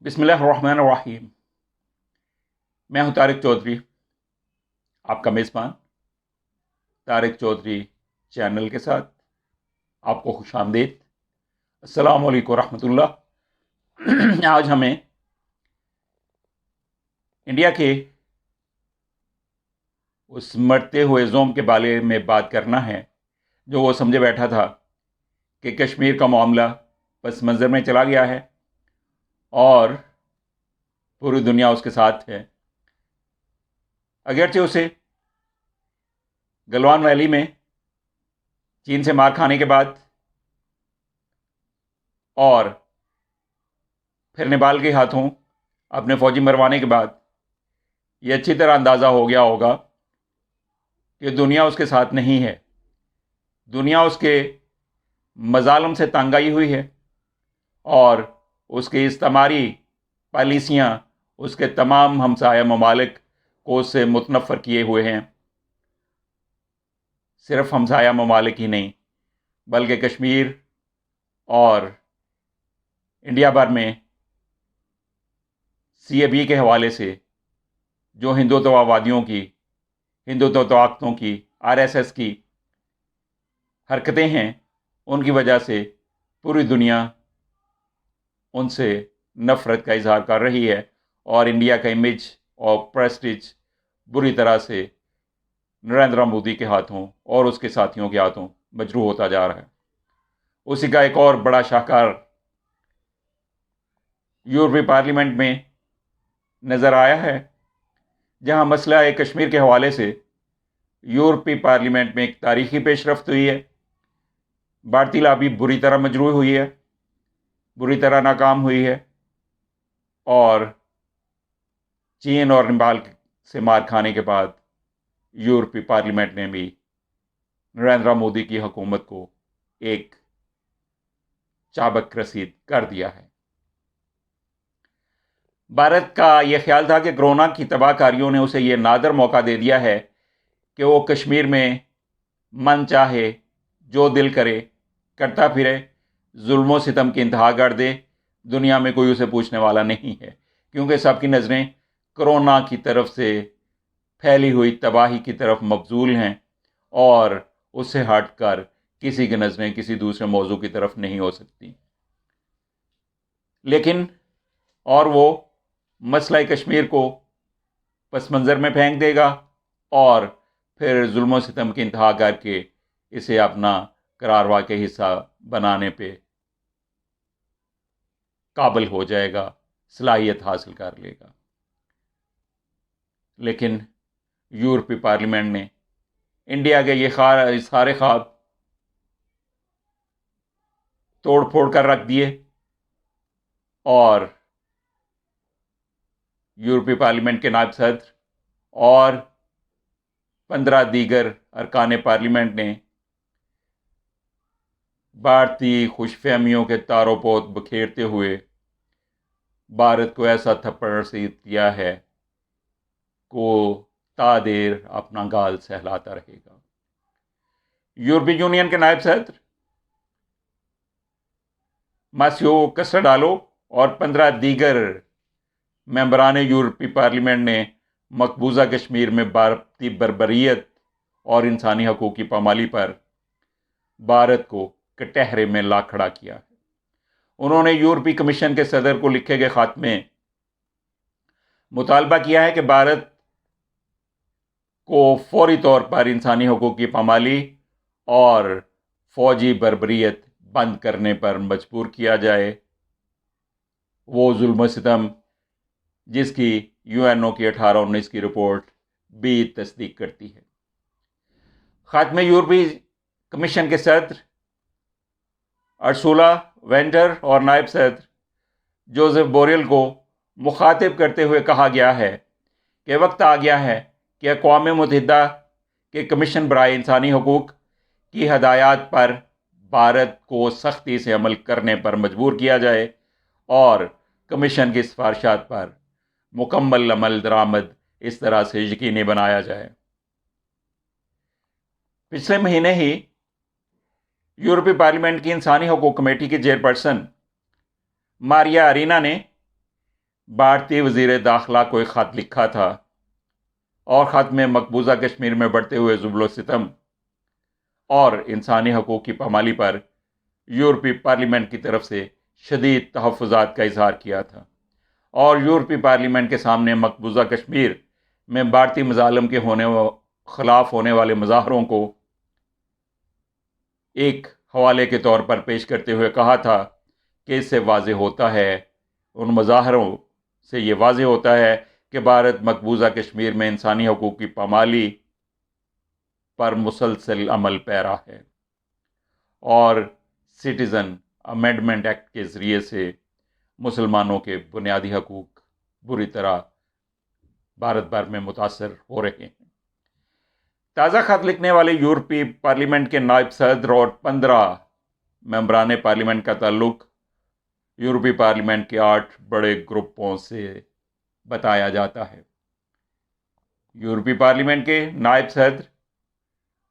बिस्मिल्लाहिर्रहमानिर्रहीम। मैं हूं तारिक चौधरी, आपका मेज़बान तारिक चौधरी चैनल के साथ आपको खुश आमदीद। अस्सलामु अलैकुम रहमतुल्लाह। आज हमें इंडिया के उस मरते हुए ज़ोम के बारे में बात करना है जो वो समझे बैठा था कि कश्मीर का मामला पस मंज़र में चला गया है और पूरी दुनिया उसके साथ है। अगरचे उसे गलवान वैली में चीन से मार खाने के बाद और फिर नेपाल के हाथों अपने फौजी मरवाने के बाद ये अच्छी तरह अंदाज़ा हो गया होगा कि दुनिया उसके साथ नहीं है। दुनिया उसके मजालम से तंग आई हुई है और उसकी इस्तेमारी पॉलिसियाँ उसके तमाम हमसाया ममालिक को उससे मुतनफ़र किए हुए हैं। सिर्फ हमसाया ममालिक ही नहीं बल्कि कश्मीर और इंडिया भर में CAB के हवाले से जो हिंदुत्ववादियों की, हिंदुत्व ताकतों की, RSS की हरकतें हैं, उनकी वजह से पूरी दुनिया उनसे नफ़रत का इजहार कर रही है और इंडिया का इमेज और प्रेस्टीज बुरी तरह से नरेंद्र मोदी के हाथों और उसके साथियों के हाथों मजरूह होता जा रहा है। उसी का एक और बड़ा शाहकार यूरोपीय पार्लियामेंट में नज़र आया है, जहां मसला कश्मीर के हवाले से यूरोपीय पार्लियामेंट में एक तारीखी पेशरफ्त हुई है। भारतीय लॉबी बुरी तरह मजरूह हुई है, बुरी तरह नाकाम हुई है और चीन और नेपाल से मार खाने के बाद यूरोपीय पार्लियामेंट ने भी नरेंद्र मोदी की हुकूमत को एक चाबक रसीद कर दिया है। भारत का यह ख्याल था कि कोरोना की तबाहकारियों ने उसे यह नादर मौका दे दिया है कि वो कश्मीर में मन चाहे जो दिल करे करता फिरे, जुल्म सितम की इंतहा कर दे। दुनिया में कोई उसे पूछने वाला नहीं है, क्योंकि सबकी नज़रें कोरोना की तरफ से फैली हुई तबाही की तरफ मबजूल हैं और उससे हट कर किसी की नज़रें किसी दूसरे मौजू की तरफ नहीं हो सकती। लेकिन और वो मसला कश्मीर को पस मंज़र में फेंक देगा और फिर जुल्म सितम की इंतहा करके इसे अपना करारवा के हिस्सा बनाने पे काबिल हो जाएगा, सलाहियत हासिल कर लेगा। लेकिन यूरोपीय पार्लियामेंट ने इंडिया के ये सारे ख्वाब तोड़ फोड़ कर रख दिए और यूरोपीय पार्लियामेंट के नायब सदर और 15 दीगर अरकान पार्लियामेंट ने भारतीय खुशफहमियों के तारों पोत बखेरते हुए भारत को ऐसा थप्पड़ रसीद किया है को तादेर अपना गाल सहलाता रहेगा। यूरोपीय यूनियन के नायब सदर मासियो कस्टाडालो और 15 दीगर मेंबरान यूरोपीय पार्लियामेंट ने मकबूजा कश्मीर में भारतीय बर्बरियत और इंसानी हकूक़ की पामाली पर भारत को कटहरे में ला खड़ा किया है। उन्होंने यूरोपीय कमीशन के सदर को लिखे गए खत में मुतालबा किया है कि भारत को फौरी तौर पर इंसानी हकूक़ की पामाली और फौजी बर्बरियत बंद करने पर मजबूर किया जाए। वो जुल्म सितम जिसकी UNO की 1819 की रिपोर्ट भी तस्दीक करती है। खत में यूरोपीय कमीशन के सदर अर्सुला वेंडर और नायब सदर जोसेफ बोरेल को मुखातिब करते हुए कहा गया है कि वक्त आ गया है कि अक़वाम मुत्तहिदा के कमीशन बराए इंसानी हकूक़ की हदायत पर भारत को सख्ती से अमल करने पर मजबूर किया जाए और कमीशन की सिफारिशात पर मुकम्मल अमल दरामद इस तरह से यकीनी बनाया जाए। पिछले महीने ही यूरोपीय पार्लियामेंट की इंसानी हकूक़ कमेटी की चेयरपर्सन मारिया अरीना ने بھارتی وزیر داخلہ کو ایک خط لکھا تھا، اور خط میں مقبوضہ کشمیر میں بڑھتے ہوئے ظلم و ستم اور انسانی حقوق کی پامالی پر یورپی پارلیمنٹ کی طرف سے شدید تحفظات کا اظہار کیا تھا، اور یورپی پارلیمنٹ کے سامنے مقبوضہ کشمیر میں بھارتی مظالم کے خلاف ہونے والے مظاہروں کو ایک حوالے کے طور پر پیش کرتے ہوئے کہا تھا کہ اس سے واضح ہوتا ہے، ان مظاہروں سے یہ واضح ہوتا ہے کہ بھارت مقبوضہ کشمیر میں انسانی حقوق کی پامالی پر مسلسل عمل پیرا ہے، اور سٹیزن امینڈمنٹ ایکٹ کے ذریعے سے مسلمانوں کے بنیادی حقوق بری طرح بھارت بھر میں متاثر ہو رہے ہیں۔ تازہ خط لکھنے والے یورپی پارلیمنٹ کے نائب صدر اور 15 ممبران پارلیمنٹ کا تعلق یورپی پارلیمنٹ کے 8 بڑے گروپوں سے بتایا جاتا ہے۔ یورپی پارلیمنٹ کے نائب صدر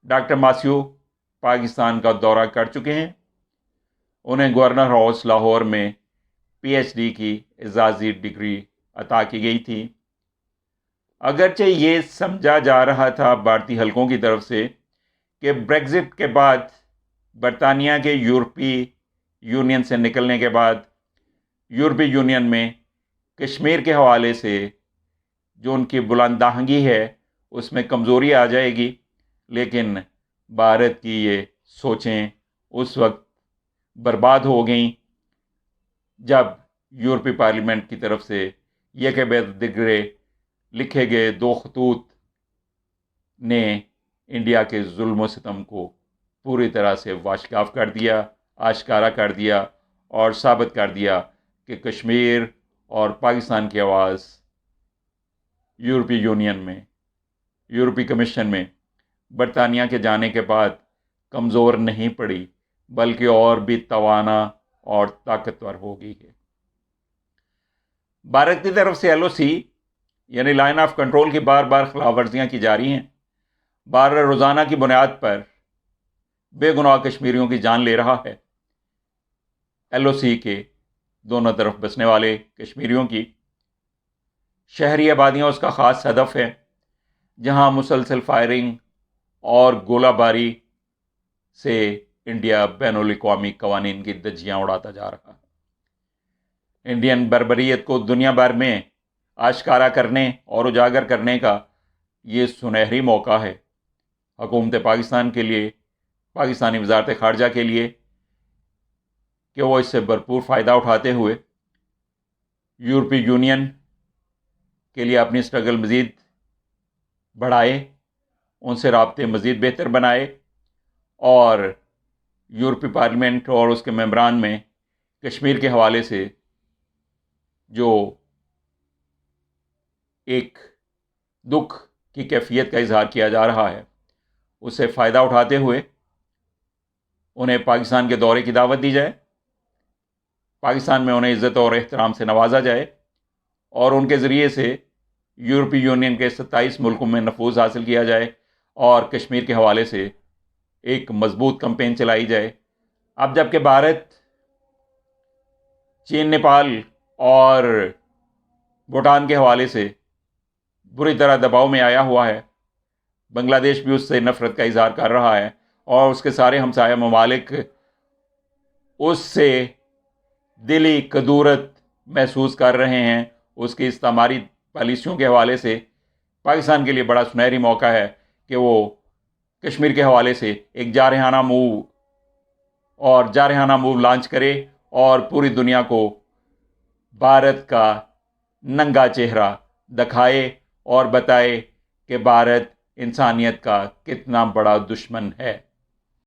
ڈاکٹر ماسیو پاکستان کا دورہ کر چکے ہیں۔ انہیں گورنر ہاؤس لاہور میں پی ایچ ڈی کی اعزازی ڈگری عطا کی گئی تھی۔ اگرچہ یہ سمجھا جا رہا تھا بھارتی حلقوں کی طرف سے کہ بریگزٹ کے بعد، برطانیہ کے یورپی یونین سے نکلنے کے بعد، یورپی یونین میں کشمیر کے حوالے سے جو ان کی بلند آہنگی ہے اس میں کمزوری آ جائے گی، لیکن بھارت کی یہ سوچیں اس وقت برباد ہو گئیں جب یورپی پارلیمنٹ کی طرف سے یک بعد دیگرے لکھے گئے 2 خطوط نے انڈیا کے ظلم و ستم کو پوری طرح سے واشگاف کر دیا، آشکارا کر دیا، اور ثابت کر دیا کہ کشمیر اور پاکستان کی آواز یورپی یونین میں، یورپی کمیشن میں برطانیہ کے جانے کے بعد کمزور نہیں پڑی، بلکہ اور بھی توانا اور طاقتور ہو گئی ہے۔ بھارت کی طرف سے LOC یعنی لائن آف کنٹرول کی بار بار خلاف ورزیاں کی جا رہی ہیں۔ بھارت روزانہ کی بنیاد پر بے گناہ کشمیریوں کی جان لے رہا ہے۔ LOC کے دونوں طرف بسنے والے کشمیریوں کی شہری آبادیاں اس کا خاص ہدف ہے، جہاں مسلسل فائرنگ اور گولہ باری سے انڈیا بین الاقوامی قوانین کی دھجیاں اڑاتا جا رہا ہے۔ انڈین بربریت کو دنیا بھر میں آشکارا کرنے اور اجاگر کرنے کا یہ سنہری موقع ہے حکومت پاکستان کے لیے، پاکستانی وزارت خارجہ کے لیے، کہ وہ اس سے بھرپور فائدہ اٹھاتے ہوئے یورپی یونین کے لیے اپنی اسٹرگل مزید بڑھائے، ان سے رابطے مزید بہتر بنائے، اور یورپی پارلیمنٹ اور اس کے ممبران میں کشمیر کے حوالے سے جو ایک دکھ کی کیفیت کا اظہار کیا جا رہا ہے، اس سے فائدہ اٹھاتے ہوئے انہیں پاکستان کے دورے کی دعوت دی جائے، پاکستان میں انہیں عزت اور احترام سے نوازا جائے، اور ان کے ذریعے سے یورپی یونین کے 27 ملکوں میں نفوذ حاصل کیا جائے، اور کشمیر کے حوالے سے ایک مضبوط کمپین چلائی جائے۔ اب جب کہ بھارت چین، نیپال اور بھوٹان کے حوالے سے بری طرح دباؤ میں آیا ہوا ہے، بنگلہ دیش بھی اس سے نفرت کا اظہار کر رہا ہے، اور اس کے سارے ہمسایہ ممالک اس سے دلی کدورت محسوس کر رہے ہیں۔ اس کی استعماری پالیسیوں کے حوالے سے پاکستان کے لیے بڑا سنہری موقع ہے کہ وہ کشمیر کے حوالے سے ایک جارحانہ موو لانچ کرے، اور پوری دنیا کو بھارت کا ننگا چہرہ دکھائے اور بتائے کہ بھارت انسانیت کا کتنا بڑا دشمن ہے۔